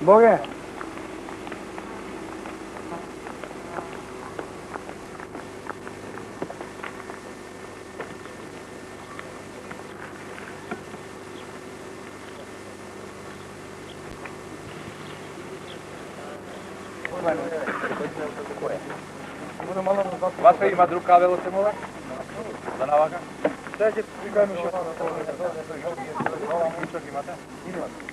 Boge? Vaša ima drug kabel osim ove? Da navaga? Šta će prikajmo še? Ova mučak imate? Imate.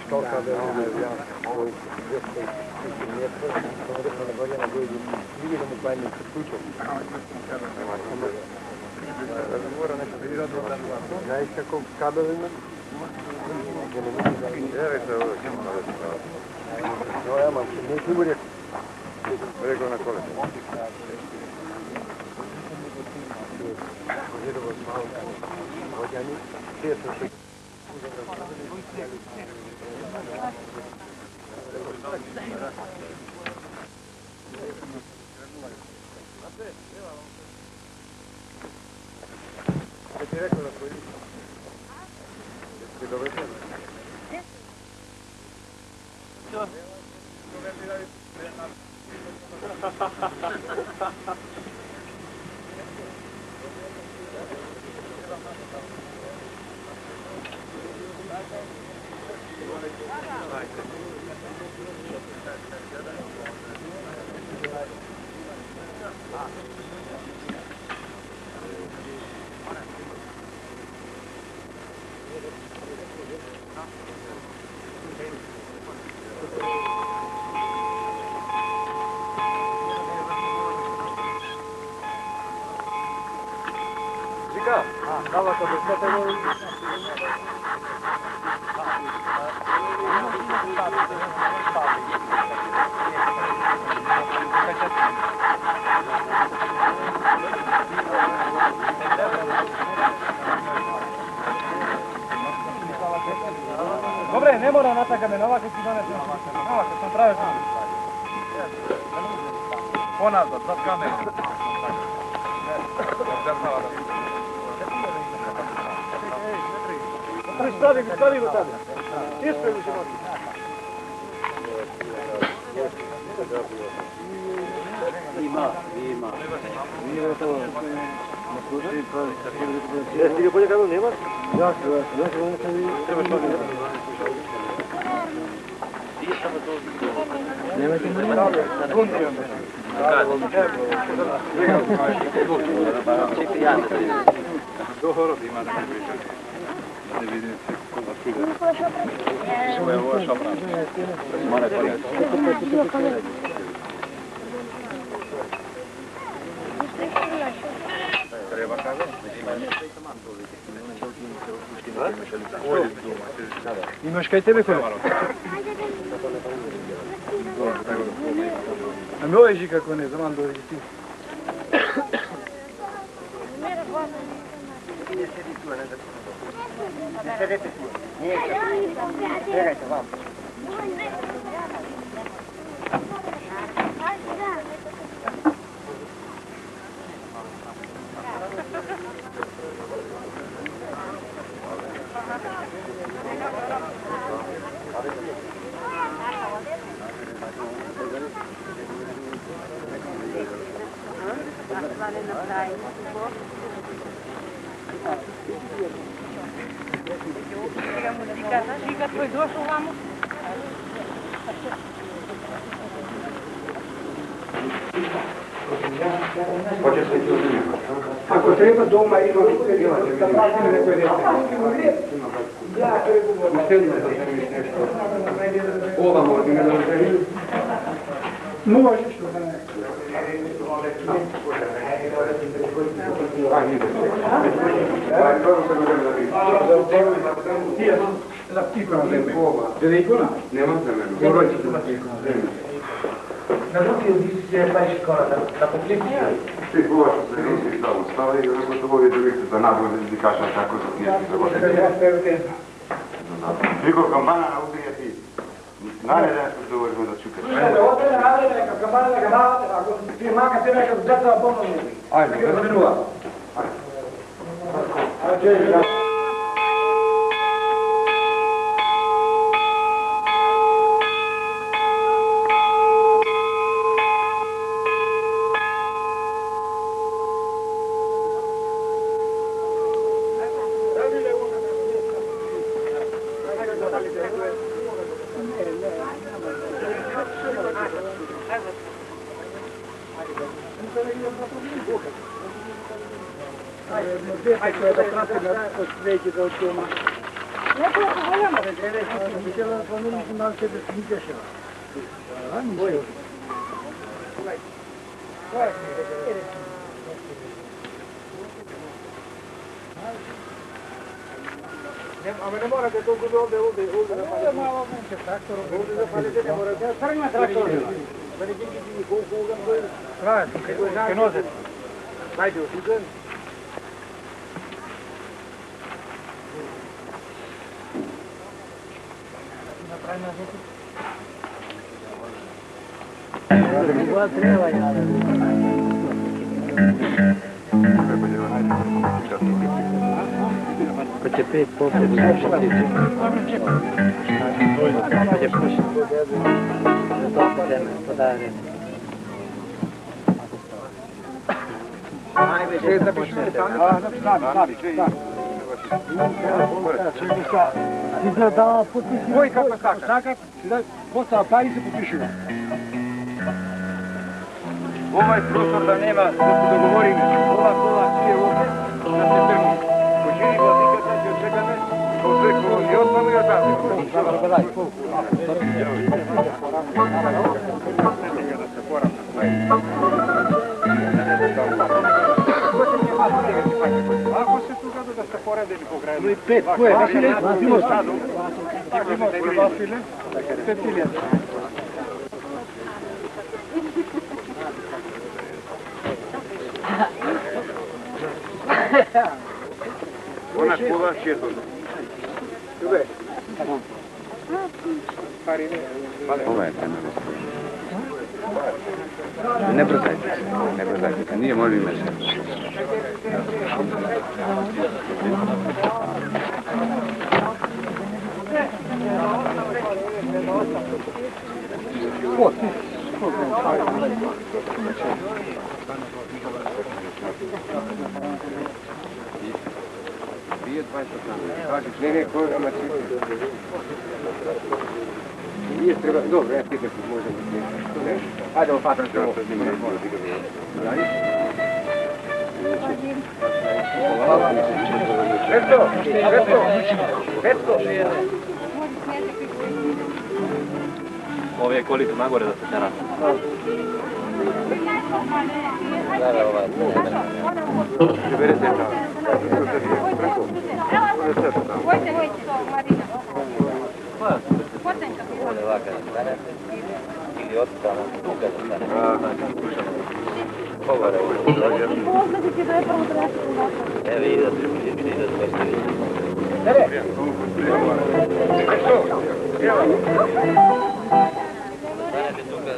Što kabel je koji vidimo kaj mi se slučao. Знаєш, каков кабель има? No, ja mam, nie bude. Rekao na kole. Ti rekao da koji? Jesi ti dovršen? Što? Žiga, dava to despotevo. Dobre, ne mora natakame, na ovako si doneti. Na ovako, sam pravio sam. Ponazad, sad kamer. Stavi go tamo. Ispravi ćemo ti. Ima. Nije to. Jesi ti ga bolje kako nemaš? Ja treba što ne. Nemojte mi Dohoro ima da ne pričam. Ne vidim se koga čude. Što je ovo šopra? Mane konec. Treba kako? Imaš kaj tebe kole? A mi ovaj Žika kako ne, zaman dođi ti. Ne sedi tu, ne da. Ne sedete tu. Nije se. Pregajte vam. Žika, tvoj došao vamo? Ako treba doma ima da pratimo nekoj dete. Ja Ova možda ne dođe. možeš da ne. Nema vremena. Na drugi se baš škola da poklipuje. Ti govaš se nisi da ustava i rekao to vodi drugi za nabor jezikaša tako za pijeti za godine. Priko kampana na uzije ti. Ajde, dovoljno da čukaš. Ajde. A ne morate toliko ovdje malamente traktor, ovdje zapalite, ne morate, crnima traktor. Da ne biti koliko ugan koji... Traje, kaj noze. Ajde, uđen. Igual treba ja. Pa će 5 popred slušati. Pa će pušiti. Podare. Najveće da bi šli tamo. Nabi. Da potpisuju. Oj, kako sakat. Da postava taj se potpisuju. Ovaj prostor da nema, da se dogovorim, pola sije ovdje, da se trgni. Počini vladika, sad će očekane, ko i ostalo i odavde. Da se poravna. Ako se tu gada da se poredeni po gradu. No i 5, ko je? Imamo sadu. Imamo 2 file, 5 filija. Ona kola će to. Tube. Ovo je ne brzajte se, nije molim se. Ne, koga ma nije treba, dobro, ja pitam se možemo ne. Ajde, opatam se ovo. Petko! Ovo je koliko nagore da se tera. Bere se pravo. Vojte, Marina. Potenka. Ovdje ovaka da stane. Ili otkrano tuga da stane. Pogore. Pogledajte da je prvo treba. Evo i da se vidi da se vidi. Tere! Što? Evo. Stanete tuga.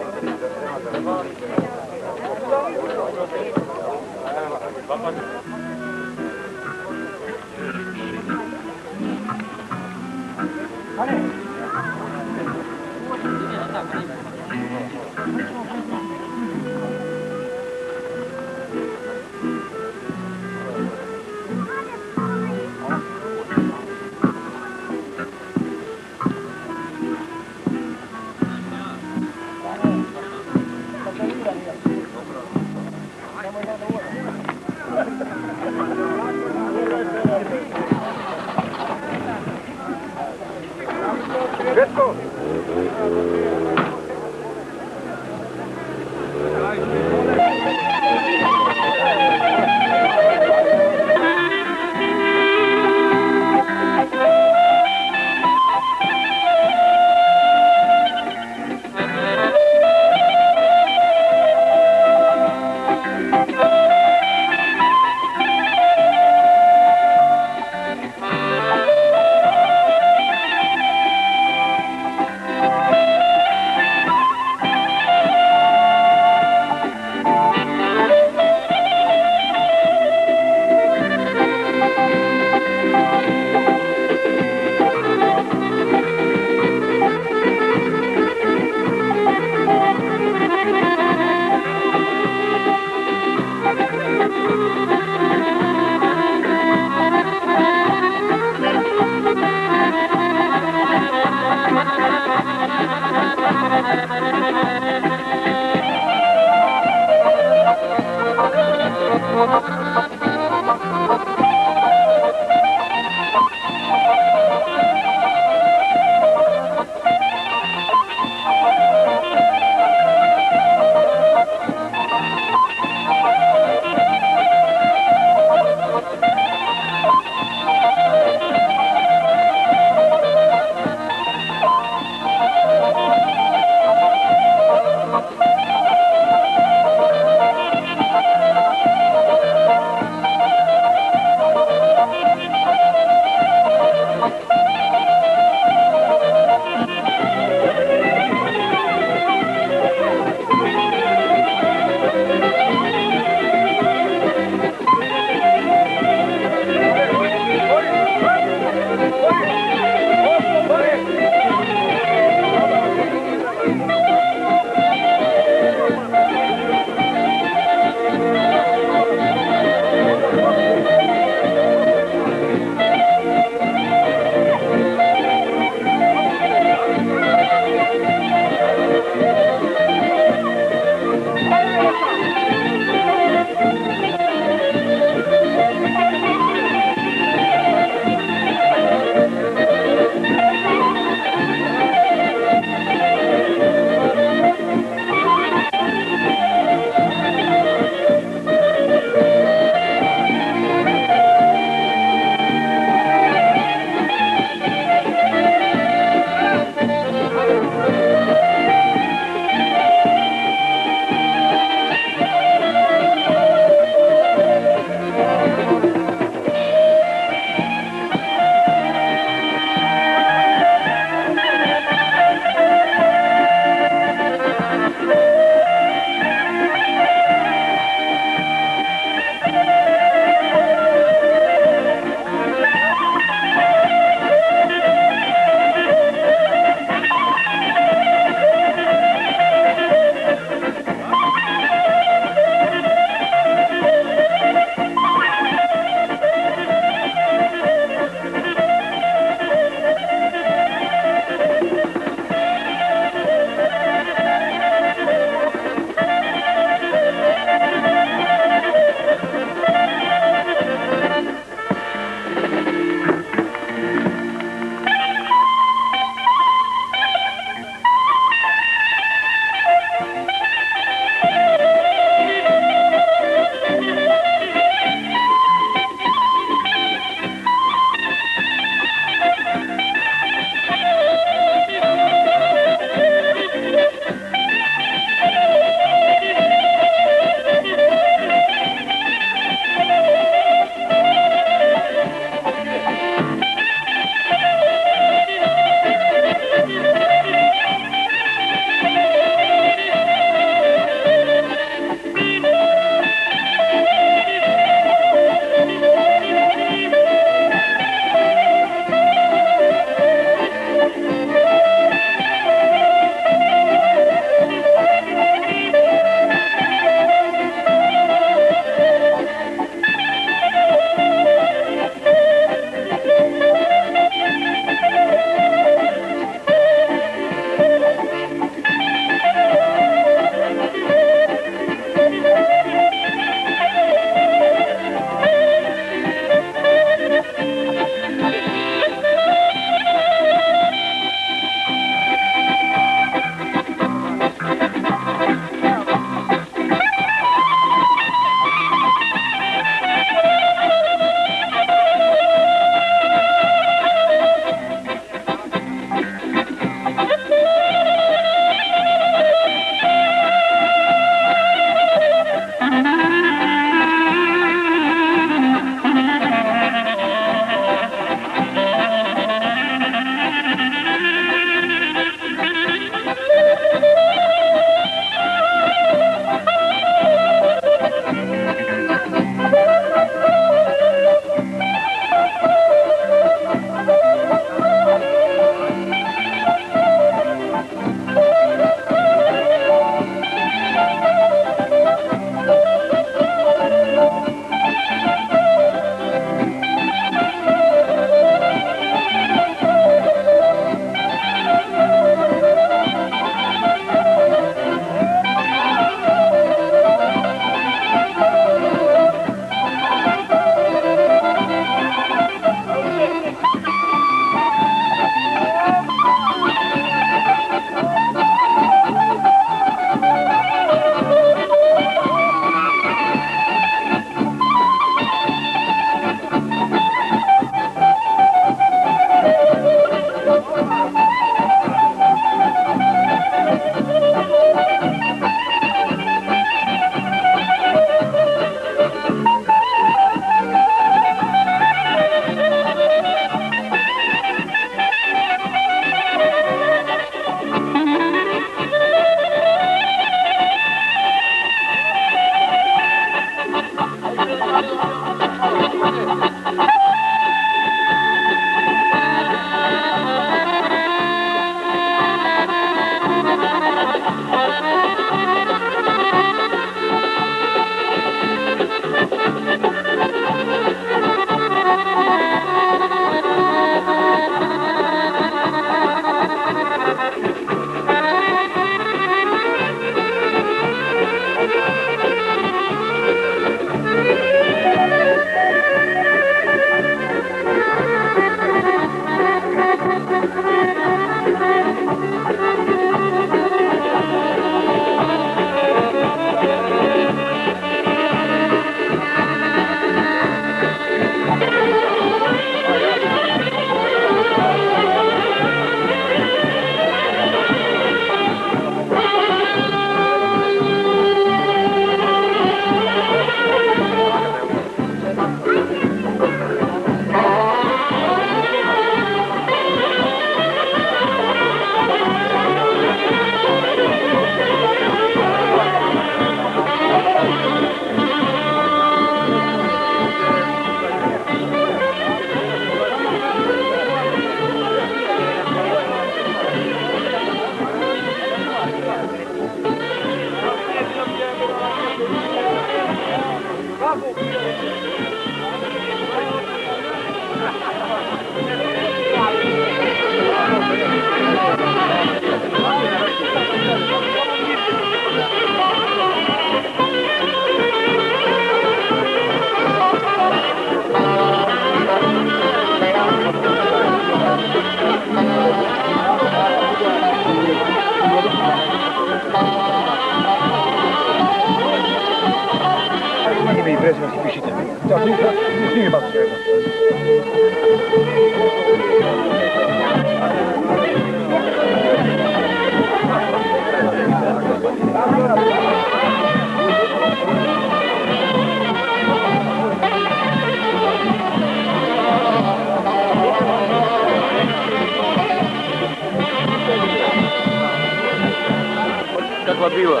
Kakva bila?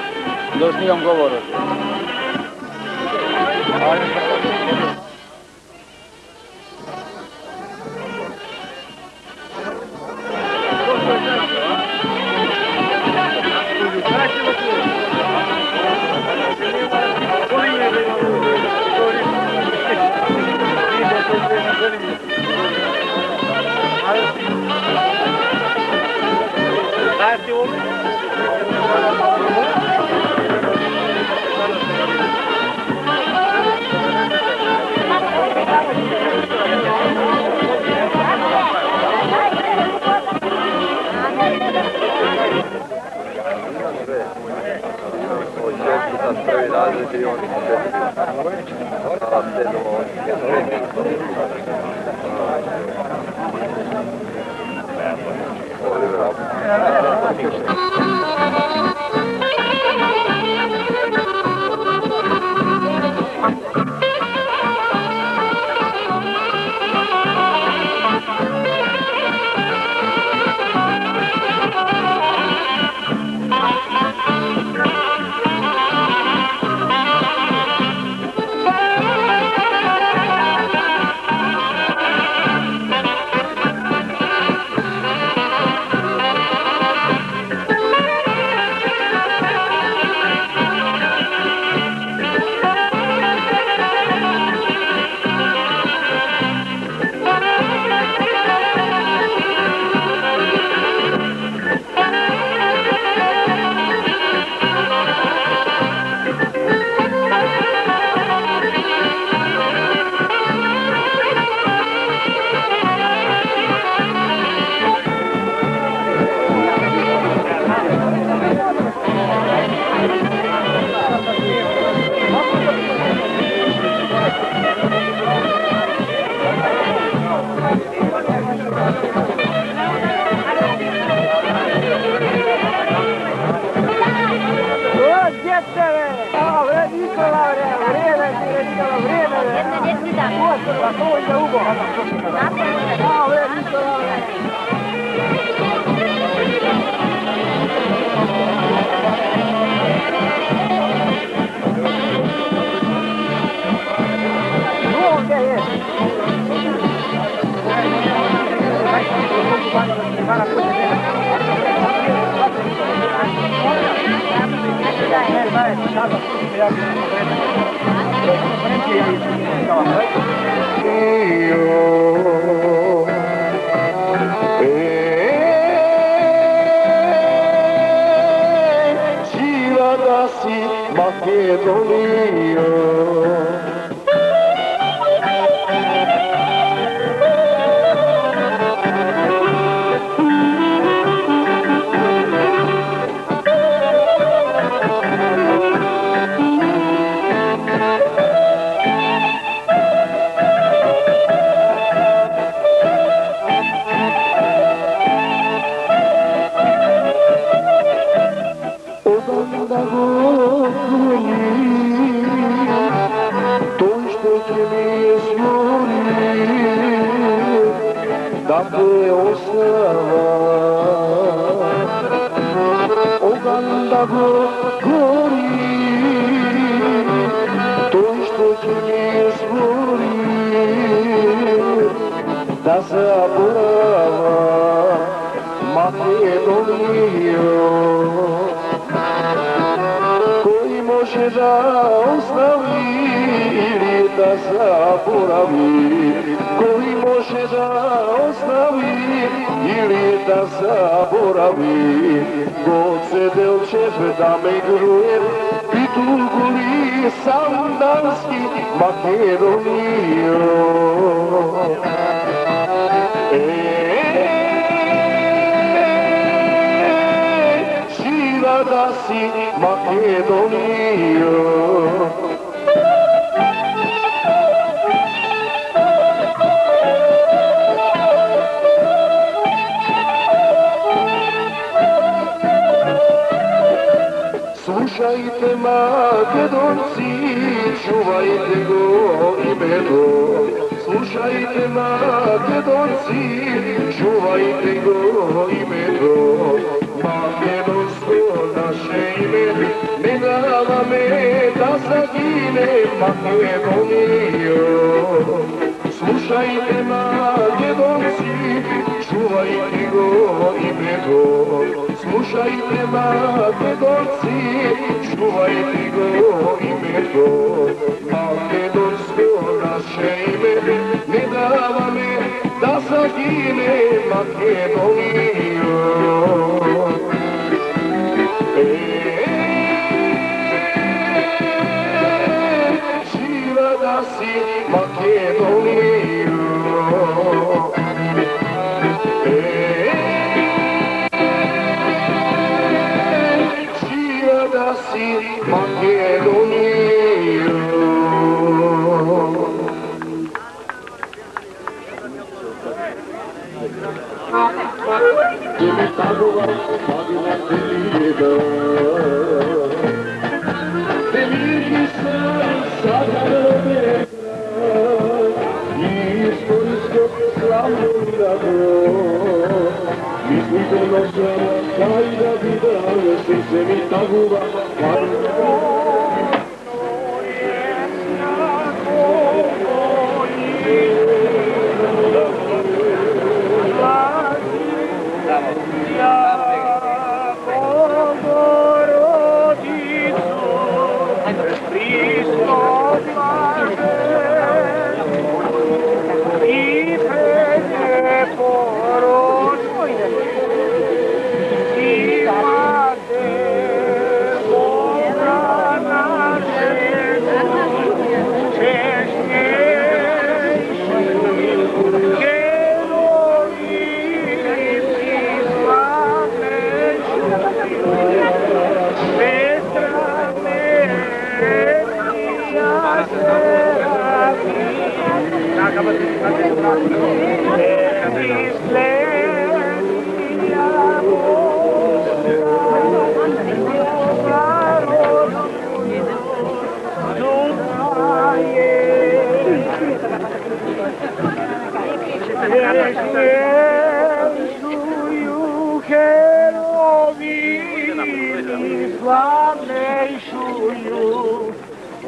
Da snimam govora.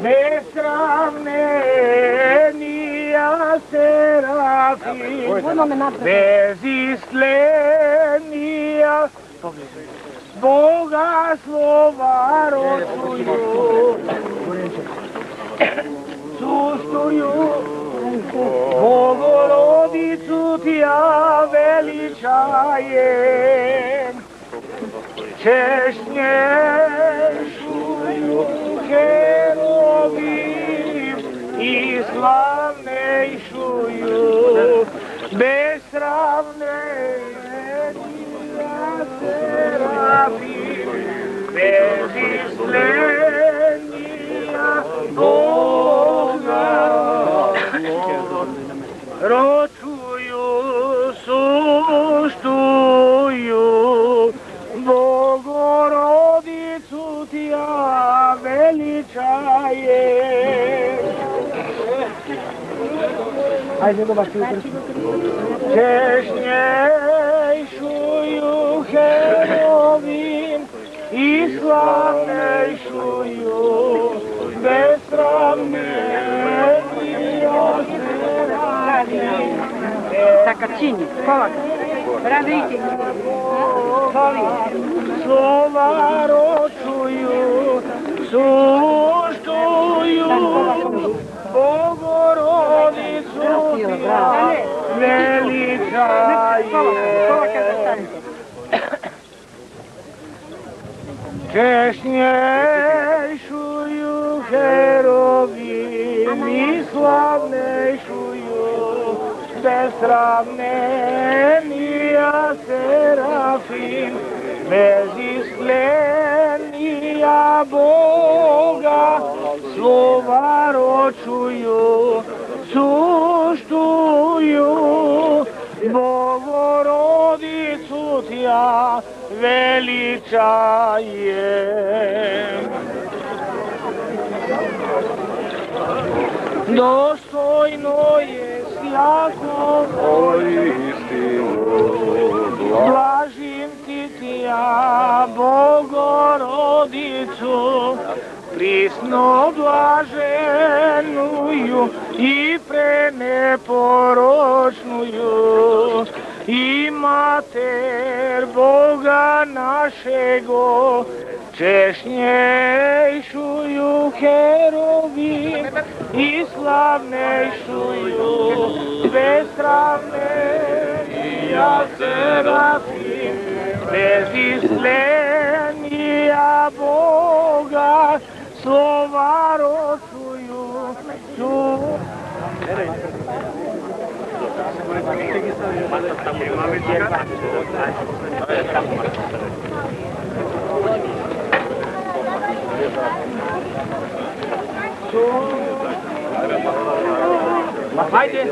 Besramne niyaz serafim, bez istlenija, Boga slova ročuju, suštuju, Bogorodicu ti ja veličajem, češnješuju heruvim i slavnejšuju, besravnej serafim, bez istlenija Boga ročuju, suštuju, Bogorodicu ti ja veličajem. Češnjejšuju heruvim i slavnejšuju, besramnija serafim. Takacini, kovac, braviti, sovi. Slova ročuju, suštuju, Bogorodicu ti ja veličajem. Češnjejšuju heruvim i slavnejšuju, besramnija serafim, bez istlenija Boga slova ročuju, suštuju, Bogorodicu ti ja veličajem. Dostojno je svakog istinu, blažim ti ja, Bogorodicu, prisno blaženuju i preneporočnuju, i mater Boga našego, češnjejšuju heruvim i slavnejšuju, besramnija serafim, bez istlenija Boga slova ročuju. Hajde,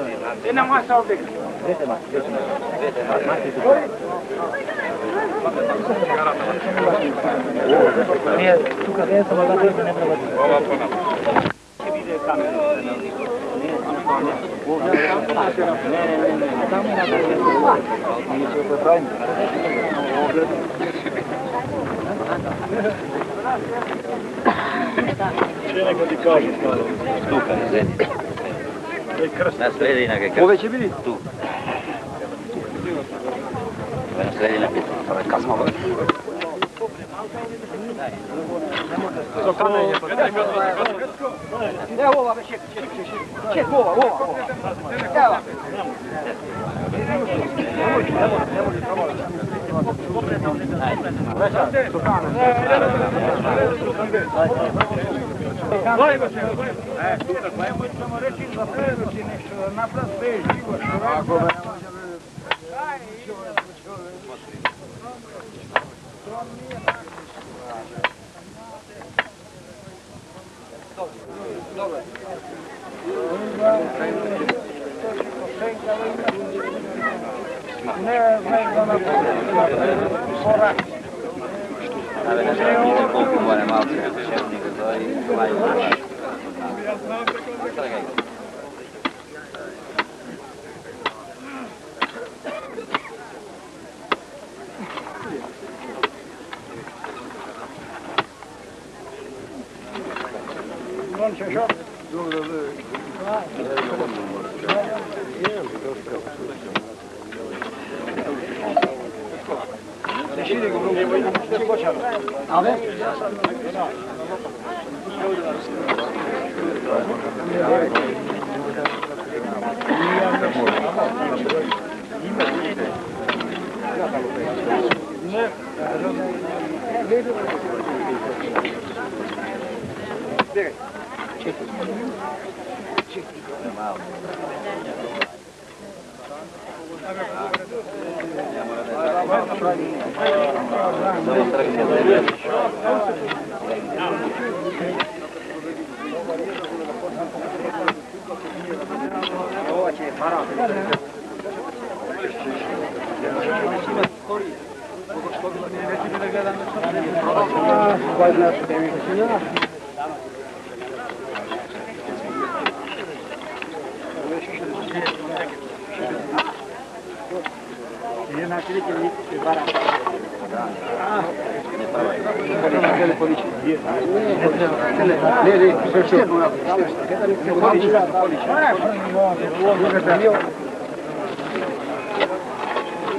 jedna masa ovdje. Nije, tu kad je sam, da treba ne provodi. Ova ponad. Če neko ti kaže? Tu kad je zedi. Na sredina kaj kaže. Ove će biti? Tu. Na sredina biti. Ove kazma ove. To kamenje. Ne, ova, ček, ova. Evo. Ćemo reći za preruči nešto, naprat sve živo što radi. Dobro. Ne, Ave na sredini koliko more malce, šefnika zove i laju naša. Non c'è shop.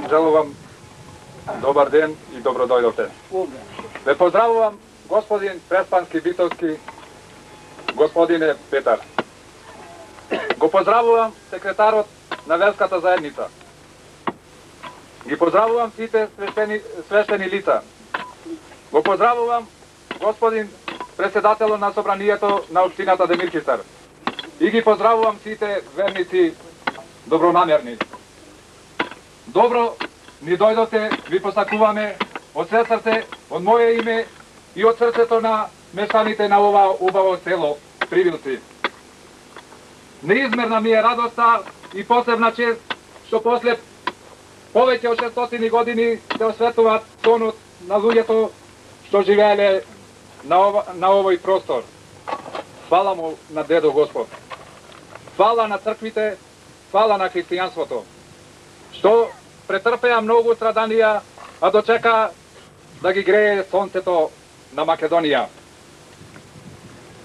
Želim vam dobar den i dobrodošli. Le pozdravujem gospodin Prespanski Bitovski, gospodine Petar. Го поздравувам секретарот на верската заедница. Ги поздравувам сите свештени лица. Го поздравувам господин председателот на собранието на општината Демирчистар. И ги поздравувам сите верници добронамерни. Добро ни дојдоте, ви посакуваме од се срце, од моје име и од срцето на мештаните на ова убаво село Привилци. Неизмерна ми е радоста и посебна чест што после повеќе од 600 години се осветуваат сонот на луѓето што живееле на овој простор. Фала му на Дедо Господ. Фала на црквите, фала на христијанството, што претрпеа многу страданија, а дочека да ги грее сонцето на Македонија.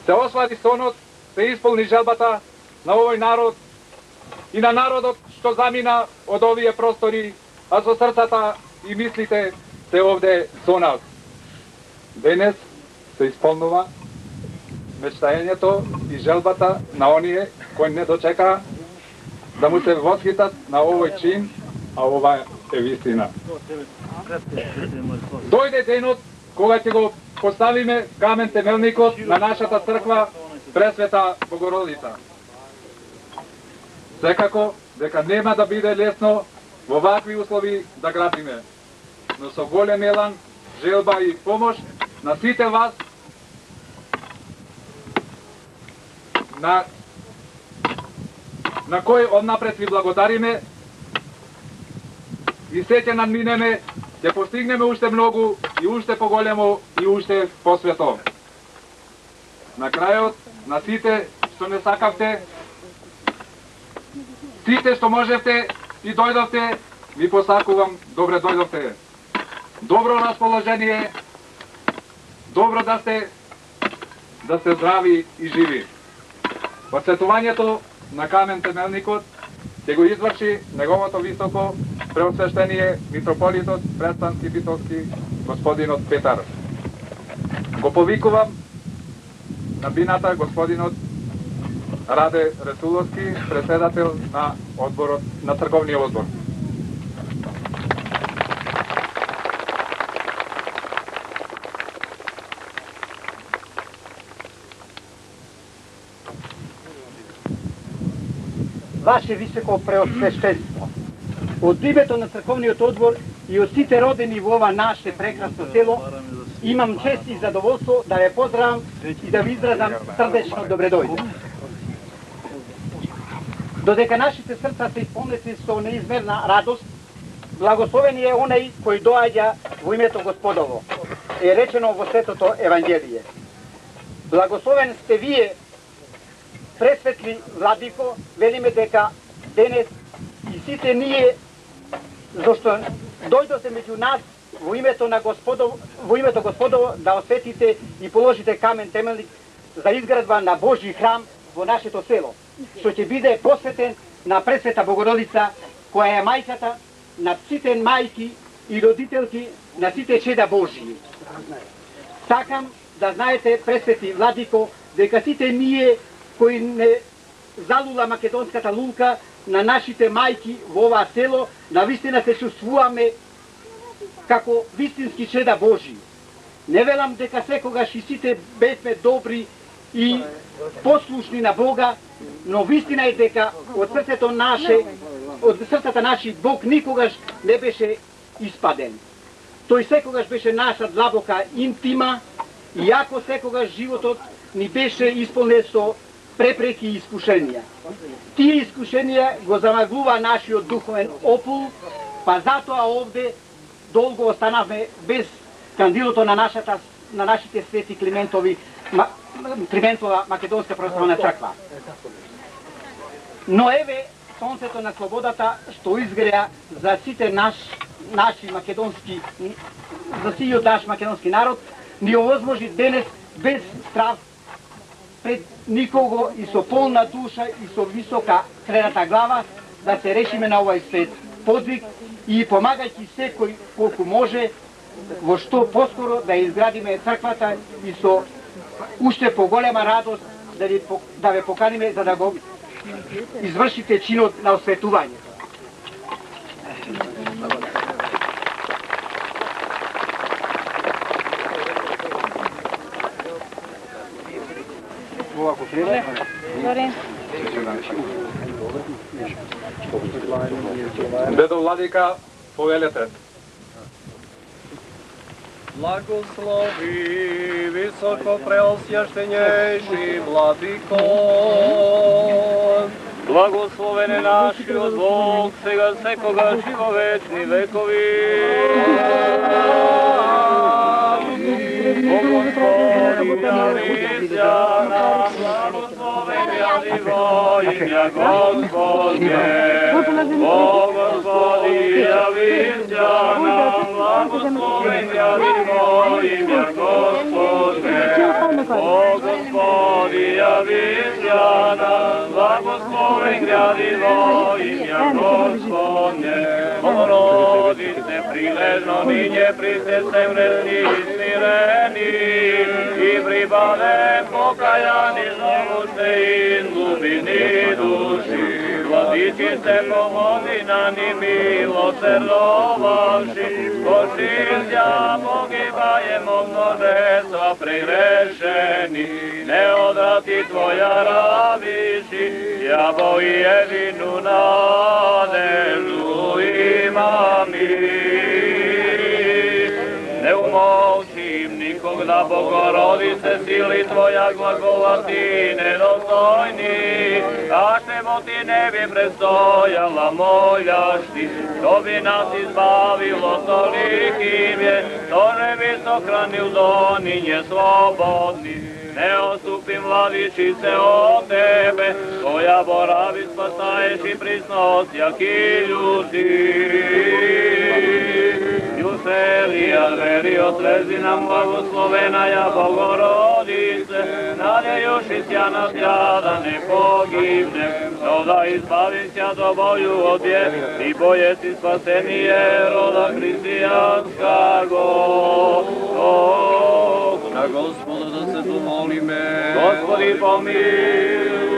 Се освари сонот, се исполни желбата на овој народ и на народот што замина од овие простори, а со срцата и мислите се овде со нас. Денес се исполнува мечтаењето и желбата на оние кои не дочека да му се восхитат на овој чин, а ова е вистина. Дојде денот кога ќе го поставиме камен темелникот на нашата црква Пресвета Богородица. Секако дека нема да биде лесно во вакви услови да градиме, но со голем елан, желба и помош на сите вас, на кој однапред ви благодариме и се ќе надминеме, ќе постигнеме уште многу и уште поголемо и уште посвето. На крајот, на сите што не сакавте, сите што можевте и дојдовте, ви посакувам добре дојдовте. Добро расположение, добро да сте здрави и живи. Посветувањето на камен темелникот ќе го изврши неговото високо преосвештение митрополитот Преспански Битовски господинот Петар. Го повикувам на бината господинот Раде Ресуловски, председател на одборот, на црковниот одбор. Ваше високо преосвещенство, од името на црковниот одбор и од сите родени во ова наше прекрасно село, имам чест и задоволство да ве поздравам и да ви изразам срдечно добредојде. Додека нашите срца се исполнети со неизмерна радост, благословен е онај кој доаѓа во името Господово, е речено во Светото Евангелие. Благословен сте вие, пресветли владико, велиме дека денес и сите ние, зашто дојдоте меѓу нас во името Господово да осветите и положите камен темелник за изградба на Божји храм во нашето село, што ќе биде посветен на Пресвета Богородица, која е мајката на сите мајки и родителки на сите чеда Божји. Сакам да знаете, пресвети владико, дека сите ние кои не залула македонската лунка на нашите мајки во оваа село, навистина се чувствуваме како вистински чеда Божи. Не велам дека секогаш и сите бевме добри и послушни на Бога, но вистина е дека од срцето наше, од срцата наши Бог никогаш не беше испаден. Тој секогаш беше наша длабока интима, иако секогаш животот ни беше исполнет со препреки и искушенија. Тие искушенија го замаглува нашиот духовен опул, па затоа овде долго останавме без кандилото на нашите свети Климентова Македонска православна црква. Но еве сонцето на слободата што изгреа за сите наши македонски, за сиот наш македонски народ, ни овозможи денес без страв пред никого и со полна душа и со висока крената глава да се решиме на овој свет подвиг и помагајќи секој колку може во што поскоро да изградиме црквата и со уште поголема радост да ве поканиме за да го извршите чинот на осветување. Дедо владика, повелете. Благослови високо преосвященейши владико. Благословен е нашиот Бог, сега секогаш и во вечни векови. Благословен јави во имја Господне. Господи, јавися нам, благословен јави во имја Господне. Господи, јавися нам, благословен јави во имја Господне. Богородице, прилежно минје присесем ресни и смирени, и припадем покаяни зовуште из глубини души. Владичице, помози нам и милосердовавши, Божијся погибаемо множества прегрешени, не одрати Твоја равиши, јабо и едину надежду имами. Не умолчим никог да Богородице сили Твоја глаголати недостойни, а што Ти не би престојала мољашти, то би нас избавило толикиме, то не би сохранил дониње слободни. Не отступим, владичице, од Тебе, Твоја борави спасаеш и присно сјаки људи. Јуселија, верио, слези нам, благословенаја Богородице, надејушися на Тја да не погибне, но да избавися до боју од бед и бојеци спасение рода христијанскаго. На Господа да се домолиме. Господи, помилуј.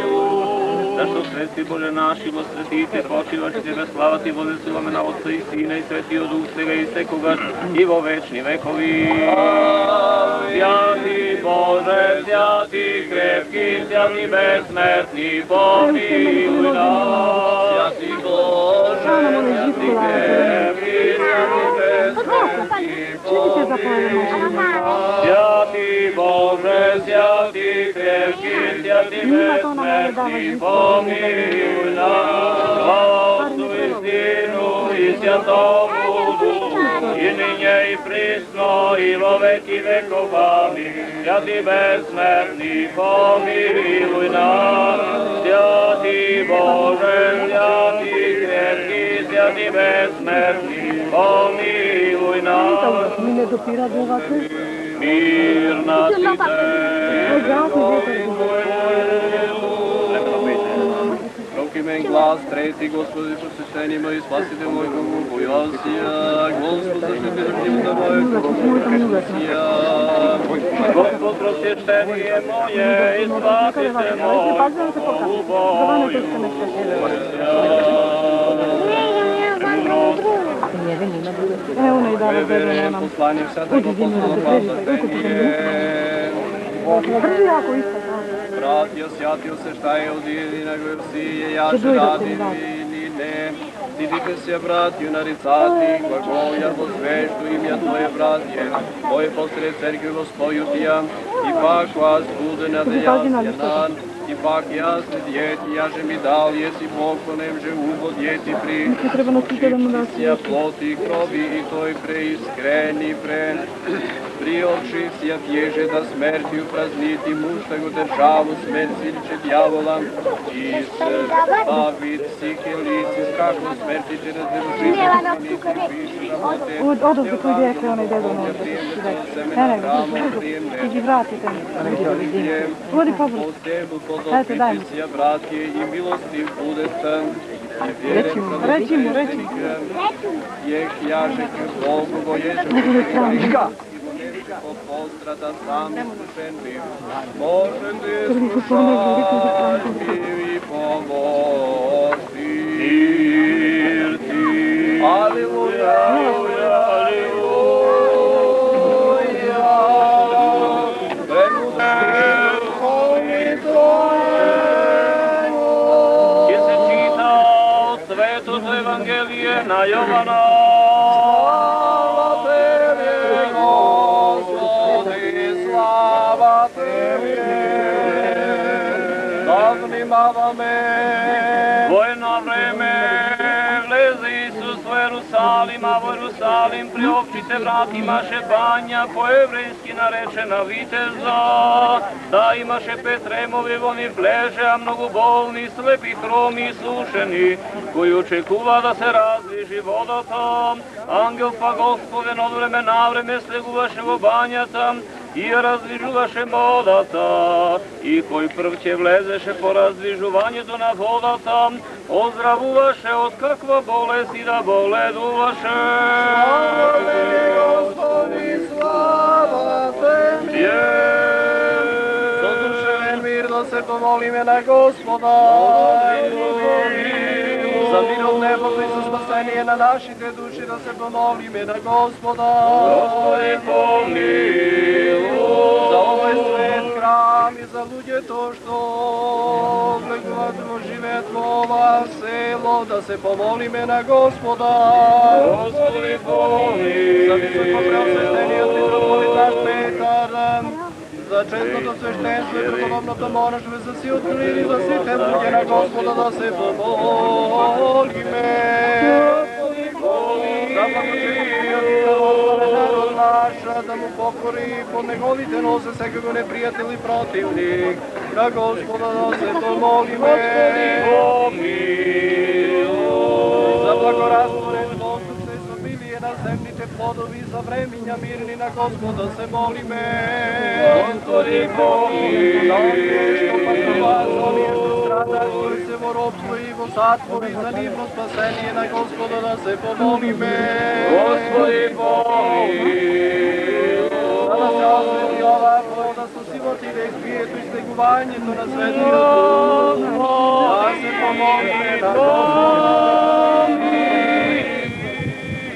Зашто свети Боже наши во светите, почиваш Тебе слава Ти вознесуваме на Отца и Сина и Светиот Дух сега и секогаш и во вечни векови. Святи Боже, святи крепки, святи безсмертни, помилуј нас. Святи Боже, святи крепки, святи безсмертни, помилуј нас. Святи Боже, святи крепки, святи безсмертни, помилуј нас. Отцу и Сину и Святому Духу, и ниње и присно и во веки веков. Амин. Святи безсмертни, помилуј нас. Святи Боже, святи крепки, святи безсмертни, помилуј нас. Мир на сите. imen glas, treti, Gospodi, prosveštenje moj, spasite moj Bogu, bojazija, Gospod, zaštiti života mojeg, Krisija. Gospod, prosveštenje moje, i spasite moj Bogu, Evo ne i dala Vere, poslanje svetog apostolog glasa Tenije. Brži jako isto. Bratio, sjatio se šta je od jedinego Evsije, jače radi ili ne. Sidite se, bratiju, naricati, glagolja, bo sveštu imja Tvoje, bratje, Tvoje posred cerkve Gospodjutija, ipak vas bude nadejasjenan, ipak jasne djeti, jaže mi dal, jesi poklonem, že ugo djeti pri Šipšija ploti, krovi i Toj preiskreni priopšivcija pježe da smrti uprazniti mušta go državu smrtsilče djavola i se bavit psike lici strahu smrti te razderužiti Odo se koji direktno onaj dedo ne Iđi vratite mi. Vodi pobro. Eto daj mi. Bratje i milostiv budete Reći mu. Jeh jažeću Bogu bojeću postrada sam iskušen bim, Božem te slušati i pomoći. Aleluja, aleluja, Gdje se čita od Svetog Evangelije na Jovana. Vojno vreme vleze Isus u Jerusalima, u Jerusalim priopćite vratima banja po evrejski narečena viteza, da imaše Petremovi voni pleže, a mnogo bolni, slepi, hromi i sušeni, koji očekuva da se razliži vodota. Angel pa Gospoden od vremena na vreme sleguvaše u banjata i razvižuvaše vodata, i koji prvće vlezeše po razvižuvanjetu na vodata, ozdravuvaše od kakva bolesti da boleduvaše. Slava te, Gospodi, slava te! Za duševen mir da se pomoli imena Gospoda. Za mirov nebo i za spasenje na našite duši da se pomoli imena Gospoda. Gospodi, pomiluj. Za ovaj svet hram i za ludje to što oblegovatimo živetlo ova selo, da se pomoli imena Gospoda. Gospodi, pomiluj. Za visoko preosvetenje mitropolita Petar, za čestno sveštenstvo i prepodobno monaštvo, za si otkrili, za si templje na Gospoda, da se pomoli me. Za blagočetstvo narod naša, da mu pokori pod njegovite nose svekog neprijatelj i protivnik, na Gospoda, da se pomoli me. Za blagorazboren dostupce i zabilije na zemlji te plodovi, za vreminja mirni, na Gospoda se moli me. Gospodi, pomiluj. Da što pa provazali je što strada, koji se vo ropstvo i vo zatvori, za nivno spasenje, na Gospoda da se pomoli me. Gospodi, pomiluj. Sada se osveti ova voda sa sivoti da izbijetu i steguvanje to na sveti da se pomoli me, na Gospoda.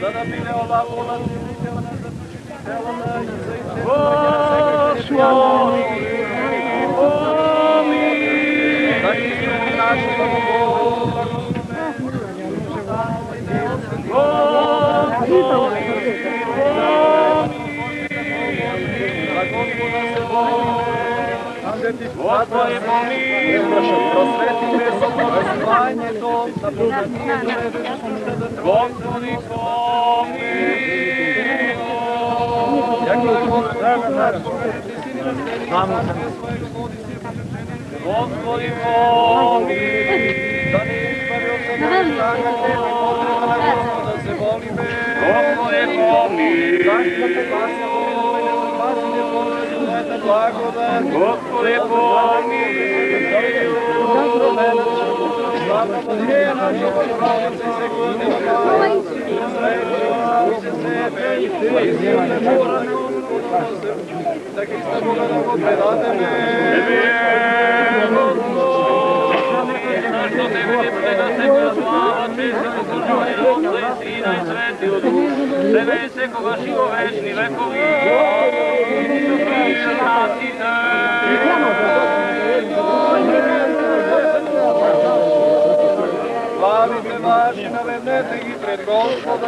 Sada bile ova voda zilitela na zatučiti telana i za Господи, помилуj, prosveti besotno zvanje to, da Gospodi, pomilуj. Gospodi, pomilуj. Da ne ispravio se grešaka, tebi potrebna na Gospoda da se voli me. Gospodi, pomiluj. Zašto te spasio, ne spasio, povezu, dajte blagodat. Gospodi, pomiluj. Sebe se koga živo večni vekovi, Slavite vaši navednete ih pred Gospoda.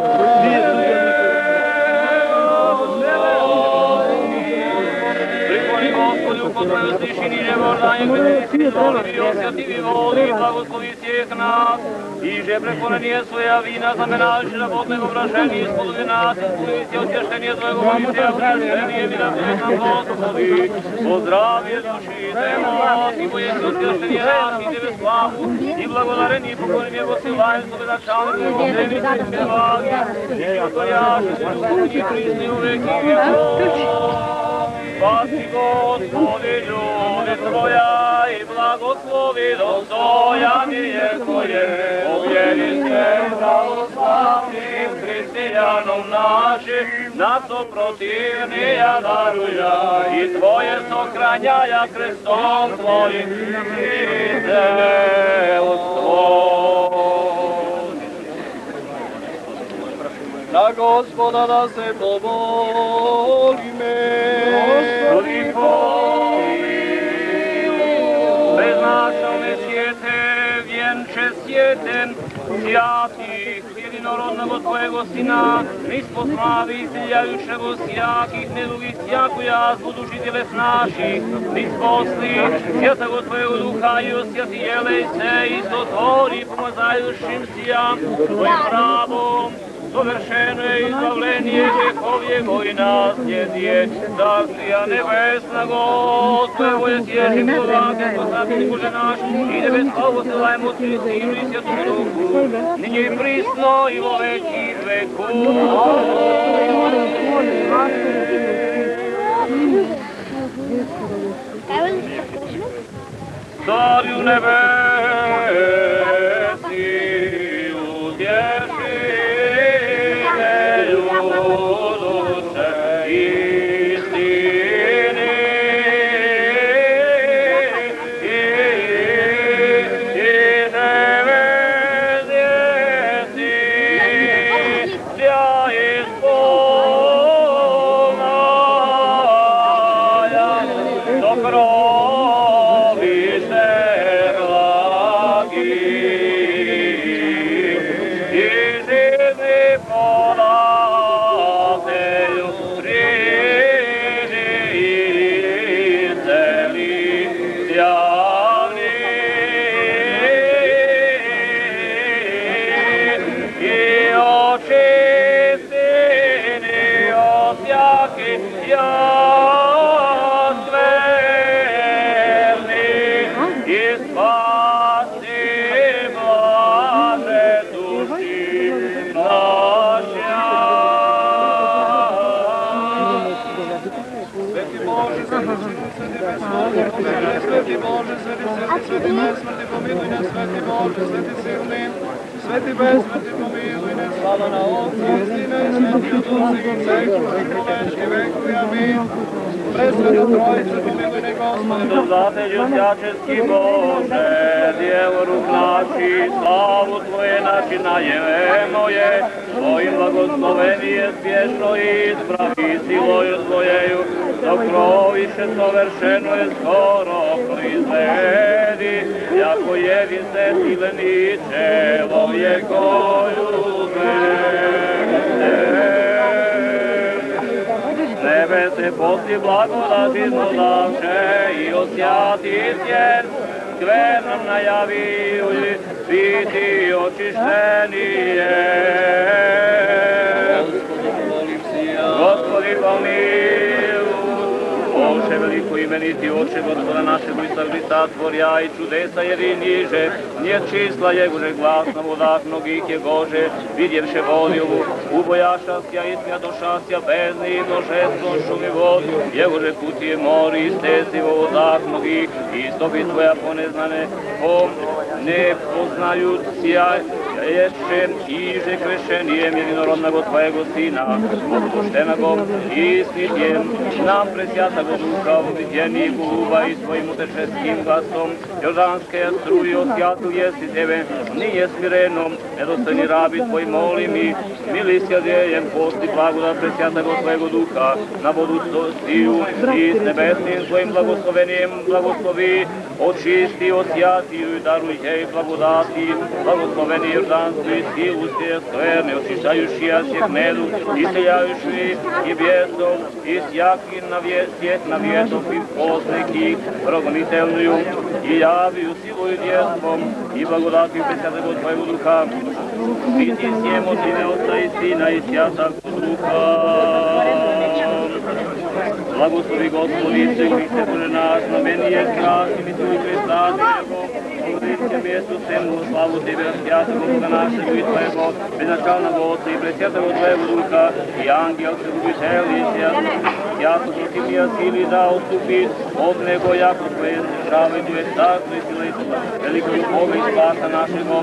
Prikoni Gospodu, ko tvoju slišini nevornanje, gdje si zvolim i osjetivi voli, blagoslovi svijeh nas. Iže prekonenije svoja vina, zamenaši da Bog nego vraženi, ispoduvi nas, ispunili si otještenije tvojego voliče, otještenije vina svijeh nam blagoslovi. Pozdravi duši temo, ti boje si otještenije naši, tebe slavu, i blagodareni pokorim jego silajem, sobe da čalne tvojego tebi si spjevali, i otvorjaši se duši prisni uvek i vjekov. Spasi Gospodi ljude tvoja i blagoslovi dostojanije tvoje, objedi se pravoslavnim hristijanom našim, nas protivnija daruja i tvoje sokranjaja krestom tvojim i delstvo. Na Gospoda da se pomolime. Gospodi pomiluj. Beznačalne sjete, vjenče sjeten, sjatih jedinorodnego tvojego Sina, nisposlavi iseljajućego sjakih, nedugih sjakuja, zbuduši tjeles naših, nisposli svjetago tvojego duha i osjati jelej se, istotvori pomozajućim sijam, tvojim pravom, dovršeno je izbavljenje vjekovjego i nasljedje, Carstva nebesna Gospodevo je svježi Boga, Gospodi Bože naš, i tebe slavu se dajemo Otcu i Sinu i Svjetome Duhu, nyní i prisno i vo veki veku. Carju nebesi, utješi Sveti Bože, sveti besmrti, pomiluj nas, sveti Bože, sveti silni, sveti besmrti, pomiluj nas, slava na Otcu i Sina i Svetiju Duhu i Ceku, i vječni vekovi, amin. Presveta Trojice, pomiluj ne Gospode. Sozdatelju всячески Bože, djevo ruk naši, slavu Tvoje načinajemo je, Tvojim blagoslovenije spješno ispravi siloju Tvojeju, dok kroviše sovršeno je skoro proizvedi, jako jevi se sileniče, vovjekoju Nebe se posti blagodati znodavše i osjati sjen, skver nam najavi, biti očištenije. Gospodi pomiluj, Bože veliko imeniti oče Gospoda našeg Isusa Hrista, tvorja i čudesa jediniže, nje čisla jeguže glasno vodak mnogih je Bože, vidjevše vodiovu, ubojašasja i smja došasja bezni i množestvom šumi vod, jeguže kutije mori, stezi vodak mnogih, i stopi tvoja poneznane, ne poznajući ječe iže krešenijem jedinorodnego Tvojego Sina, poštenego i istinjem, nam presjatago duha uvidjeni gluba i svojim utečeskim glasom, jordanske struje osjatu jesi Tebe, nije smirenom, nedostojni rabi Tvoj molim i mili sjadejem posti blagodat presjatago Tvojego duha, na vodu stiju i s nebesnim Tvojim blagoslovenijem blagoslovi, očisti, osjati i daruj jej blagodati, blagosloveni jordansku i silu se skverne, očištajuši jasjek nedu, iseljajuši i bjesom, i sjaki na vjetov i pozneki, progonitelnuju, i javiju silu i djelstvom, i blagodati presjatego Tvojeg duha, biti sjem od ime Otca i Sina i Svjatog Duha. Blagoslovi Gospodice, Hriste Bože naš, na meni je krasni, mi Tvoj Hrista, Tvojego, Uvriće mjestu svemu, slavu Tebe, Svjatog Boga našeg i Tvojego, beznačalnog Otca i presjatog Tvojego duha, i angel se ljubitelji, Svjatog protivnija sili da odstupi, od nego jako Tvoje zdržavaju Tvoje carstvo i sila i velikog Boga i spasa našego,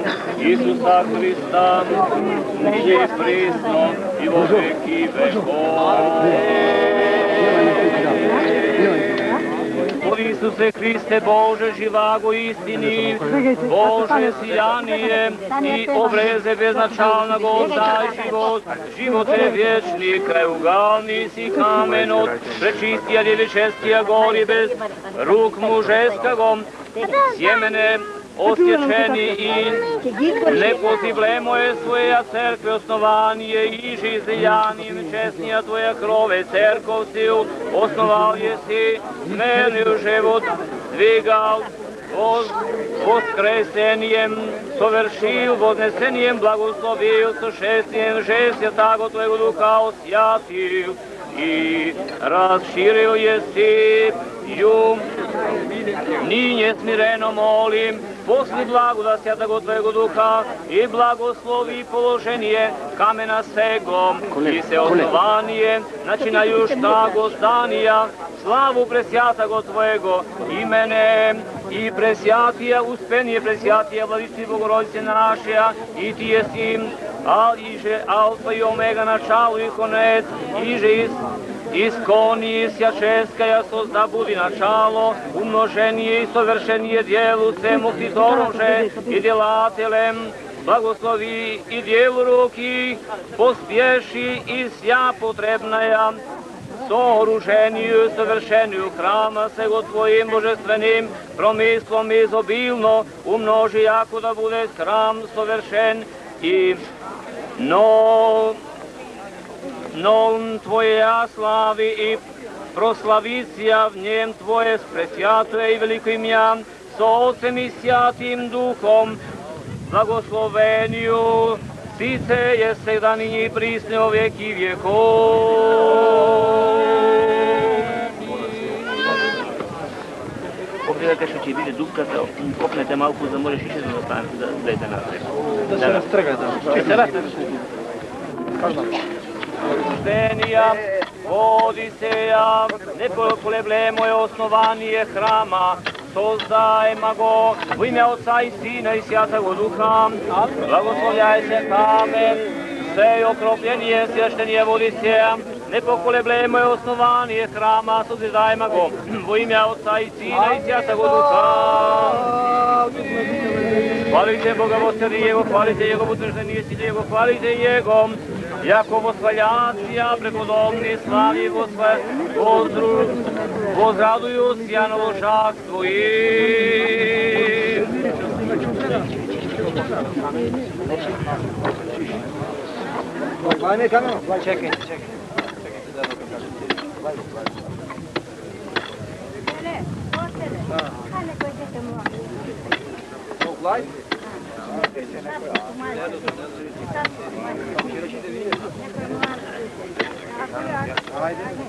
Isusa Hrista, nije prisno i vo veki vekov. Isuse Hriste, Bože živago istini, Bože sijanije i obreze beznačalnog daj život, živote vječni, krajugalni si kamen od prečistija djevičestija gori bez ruk mužeskagom, sjemene osječeni i nepoziblemo je svoja crkve osnovanije i žizljanim česnija Tvoja krove cerkov si osnoval jesi, smenio život dvigal, voskresenijem sovršil, voznесениjem blagoslovil, sošestijem žestja tako Tvojeg duha osjatil i raširio jesi ju. Ninje smireno molim, posli blagodat Svjatog Tvojeg duha i blagoslovi položenije kamena segom i se osnovanije načinaju štago stanija, slavu presjatago Tvojego imene i presjatija uspenije presjatija vladici Bogorodice našija i Ti jesi alfa i omega načalo i konec iže iskoni sjačeskaja sozda budi načalo, umnoženije i sovršenije dijelu svemu Htitoruže i djelatelem, blagoslovi i dijelu ruki, pospješi i sja potrebnaja, sooruženiju, sovršeniju hrama sego Tvojim božestvenim promislom izobilno umnoži jako da bude hram sovršen i Tvoja slavi i proslavicija v njem Tvoje presjatuje i veliko imja s Otcem i Sjatim Duhom, blagosloveniju, Sice je sedan i prisne o veki vjekov. Pogledajte što će biti dubka, kopnete malku da možeš išće da dajte natreb. Da se rastrga tamo. Će se rastrga. Zenija, Odiseja, nepoleblemo je osnovanije hrama, sozdajma go u ime Otca i Sina i Svjatog Duha, blagoslovljaj se kamen, sve okropljenije svještenije Odiseja, nepokoleblemo je osnovanije hrama, sozdajma go u ime Otca i Sina i Svjatog Duha. Hvalite Boga Vosteri Jego, hvalite Jego utvrženije sile Jego, hvalite Jego, jako vosvaljacija, prekodobni slavi vozraduju sjanovo šak svojim. Čekaj.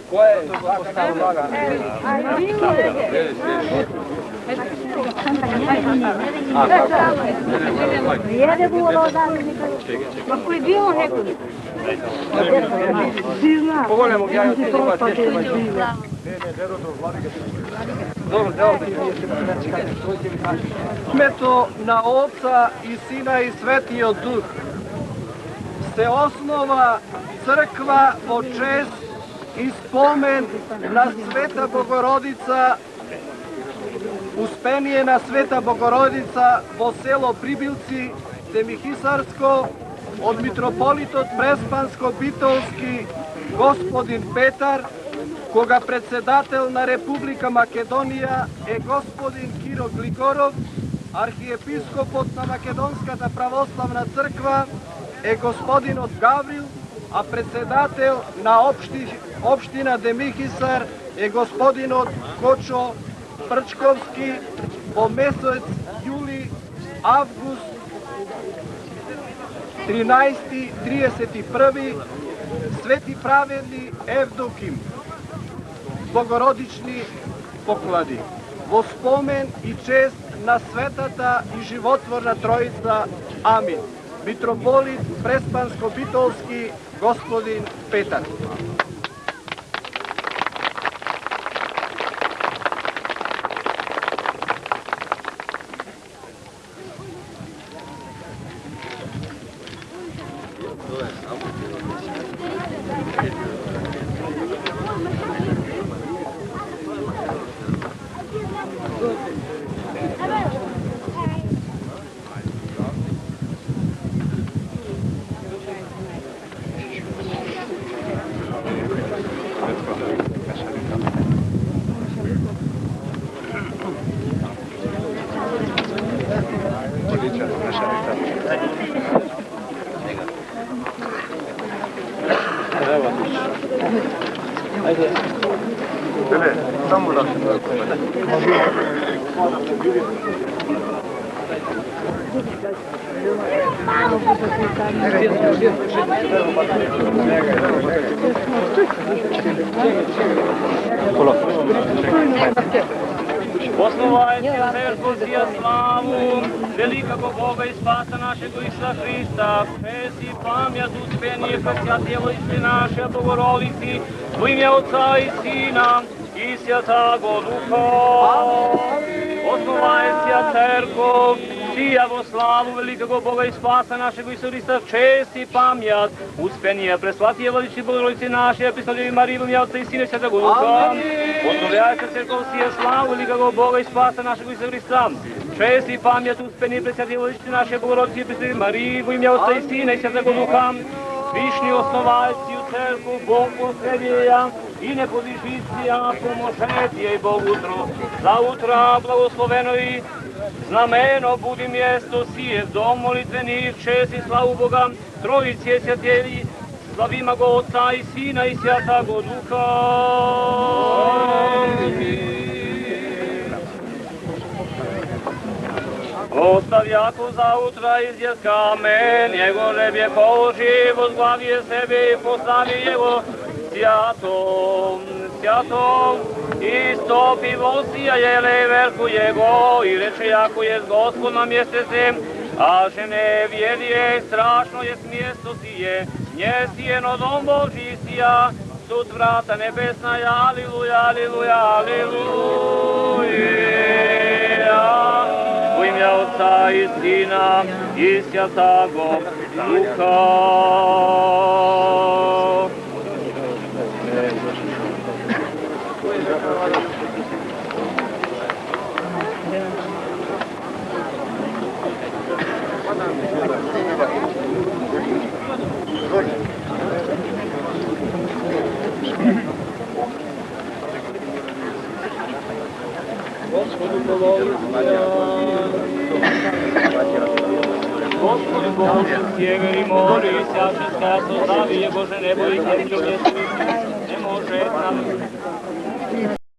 Ko je to postavio blaga? Jede bilo odavno nekaj. Ma koji je bilo nekaj? Ti znaš. Povoljamo ja od tega teško. Meto na Oca i Sina i Svetio Duh se osnova crkva po čest i spomen na Sveta Bogorodica, uspenijena Sveta Bogorodica vo selo Pribilci, Temihisarsko, od mitropolitot Prespansko-Bitolski gospodin Petar, koga predsedatel na Republika Makedonija je gospodin Kiro Gligorov, arhijepiskopot na Makedonskata pravoslavna crkva je gospodin od Gavril, a predsedatel na opština Demihisar je gospodin od Kočo Prčkovski po mesec juli, avgust, 13. 31. Sveti pravedni Evdokim, bogorodični pokladi, vo spomen i čest na svetata i životvorna trojica. Amin. Mitropolit Prespansko-Bitolski, gospodin Petar. Основайте церкву сия славу, великого Бога и Спаса нашего Иисуса Христа, честь и память успения хотя делайте наши Богородицы, во имя Отца и Сына и Святаго Духа. Основайте церковь сия во славу великого Бога и Спаса нашего Иисуса Христа, честь и память успения преславьте величие Богородицы нашей, Пресновой Марии, во имя Отца и Сына и Святаго Духа. Поздравляйте церковь сия славу великого Бога и Спаса нашего Иисуса Христа, честь и память успения преславьте величие нашей Богородицы, Пресновой Марии, во имя Отца и Сына и Святаго Духа. Вишни основайте церковь Бог посредия, и не подвижите, а поможете ей Богу за утро благословено и знамено буди место сие, дом молитвени, в честь и славу Бога, Троице святели, славима го Отца и Сина и Святаго Духа. Ostav jako za utra izjez kamen, jego žebje položi, возглавije sebe i postavi jego sjatom, sjatom. I stopi vosija jele verku jego i reče jako je Gospod na mjeste se, a že ne vjedije, strašno je mjesto sije, nje sijeno dom Božji sija, sud vrata nebesna, aliluja, aliluja, aliluja. Во имя Отца и Сына и Святаго Духа. Господи, Боже, север и море, и всяческое создави, Боже, небо и землю, не може нам